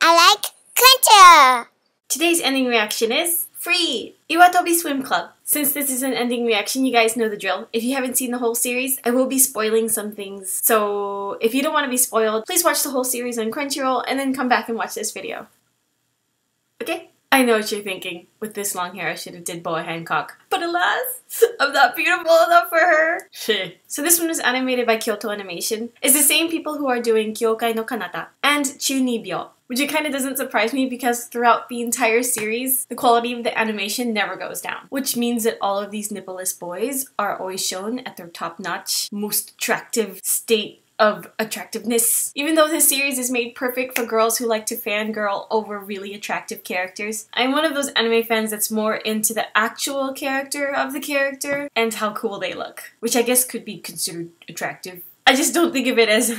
I like culture. Today's ending reaction is free! Iwatobi Swim Club. Since this is an ending reaction, you guys know the drill. If you haven't seen the whole series, I will be spoiling some things. So if you don't want to be spoiled, please watch the whole series on Crunchyroll and then come back and watch this video. Okay? I know what you're thinking. With this long hair, I should have did Boa Hancock. But alas, I'm not beautiful enough for her. So this one was animated by Kyoto Animation. It's the same people who are doing Kyokai no Kanata and Chunibyo, which it kind of doesn't surprise me because throughout the entire series, the quality of the animation never goes down. Which means that all of these nippleless boys are always shown at their top-notch, most attractive state of attractiveness. Even though this series is made perfect for girls who like to fangirl over really attractive characters, I'm one of those anime fans that's more into the actual character of the character and how cool they look, which I guess could be considered attractive. I just don't think of it as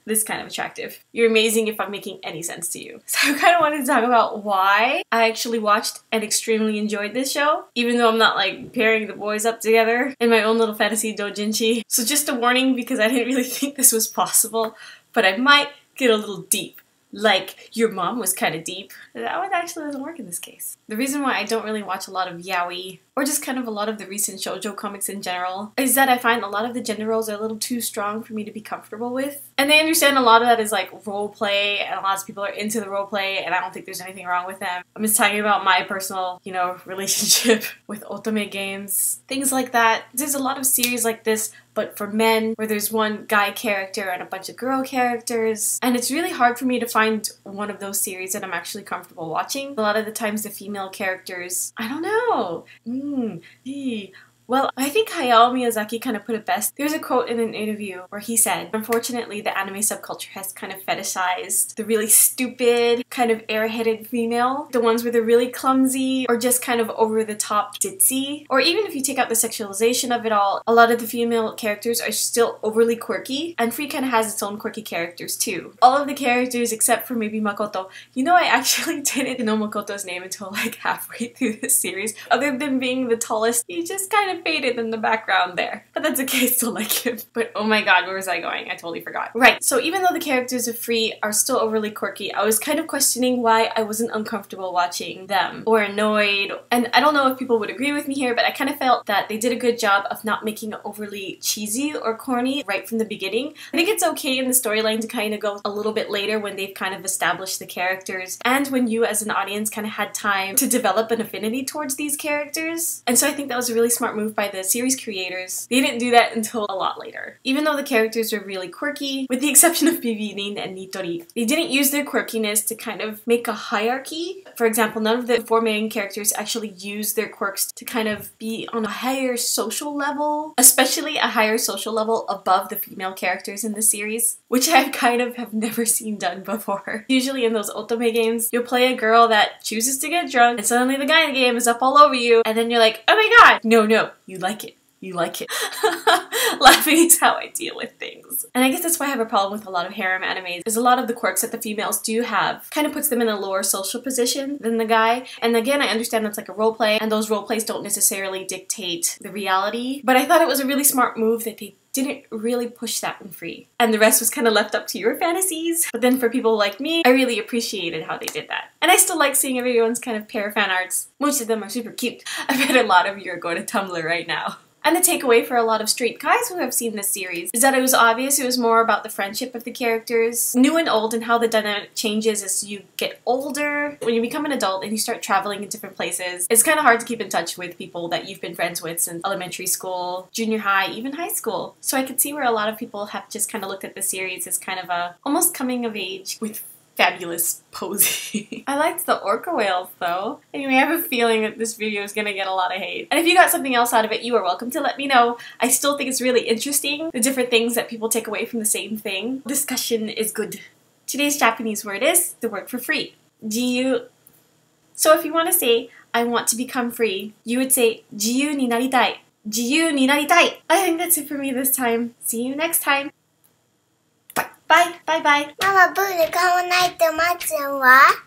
this kind of attractive. You're amazing if I'm making any sense to you. So I kind of wanted to talk about why I actually watched and extremely enjoyed this show, even though I'm not like pairing the boys up together in my own little fantasy doujinshi. So just a warning because I didn't really think this was possible, but I might get a little deep. Like, your mom was kind of deep. That one actually doesn't work in this case. The reason why I don't really watch a lot of yaoi, or just kind of a lot of the recent shoujo comics in general, is that I find a lot of the gender roles are a little too strong for me to be comfortable with. And I understand a lot of that is like role play, and a lot of people are into the role play, and I don't think there's anything wrong with them. I'm just talking about my personal, you know, relationship with otome games. Things like that. There's a lot of series like this, but for men, where there's one guy character and a bunch of girl characters. And it's really hard for me to find one of those series that I'm actually comfortable watching. A lot of the times the female characters, I don't know. Well, I think Hayao Miyazaki kind of put it best. There's a quote in an interview where he said, unfortunately, the anime subculture has kind of fetishized the really stupid, kind of airheaded female. The ones where they're really clumsy or just kind of over-the-top ditzy. Or even if you take out the sexualization of it all, a lot of the female characters are still overly quirky. And Free kind of has its own quirky characters too. All of the characters except for maybe Makoto. You know, I actually didn't know Makoto's name until like halfway through this series. Other than being the tallest, he just kind of faded in the background there. But that's okay, I still like him. But oh my god, where was I going? I totally forgot. Right, so even though the characters of Free are still overly quirky, I was kind of questioning why I wasn't uncomfortable watching them or annoyed. And I don't know if people would agree with me here, but I kind of felt that they did a good job of not making it overly cheesy or corny right from the beginning. I think it's okay in the storyline to kind of go a little bit later when they've kind of established the characters and when you as an audience kind of had time to develop an affinity towards these characters. And so I think that was a really smart move by the series creators. They didn't do that until a lot later. Even though the characters are really quirky, with the exception of Bibirin and Nitori, they didn't use their quirkiness to kind of make a hierarchy. For example, none of the four main characters actually use their quirks to kind of be on a higher social level, especially a higher social level above the female characters in the series, which I kind of have never seen done before. Usually in those otome games, you'll play a girl that chooses to get drunk and suddenly the guy in the game is up all over you and then you're like, oh my god, no, you like it. You like it. Laughing is how I deal with things. And I guess that's why I have a problem with a lot of harem animes, is a lot of the quirks that the females do have kind of puts them in a lower social position than the guy. And again, I understand that's like a role play, and those role plays don't necessarily dictate the reality. But I thought it was a really smart move that they didn't really push that in Free. And the rest was kind of left up to your fantasies. But then for people like me, I really appreciated how they did that. And I still like seeing everyone's kind of pair fan arts. Most of them are super cute. I bet a lot of you are going to Tumblr right now. And the takeaway for a lot of straight guys who have seen this series is that it was obvious it was more about the friendship of the characters, new and old, and how the dynamic changes as you get older. When you become an adult and you start traveling in different places, it's kind of hard to keep in touch with people that you've been friends with since elementary school, junior high, even high school. So I could see where a lot of people have just kind of looked at the series as kind of a almost coming of age with fabulous posing. I liked the orca whales though. Anyway, I have a feeling that this video is gonna get a lot of hate. And if you got something else out of it, you are welcome to let me know. I still think it's really interesting, the different things that people take away from the same thing. Discussion is good. Today's Japanese word is the word for free. Jiyu. So if you want to say, I want to become free, you would say, jiyu ni naritai. Jiyu ni naritai. I think that's it for me this time. See you next time. Bye. Bye. Bye. Bye. ママプール買わないと待つわ。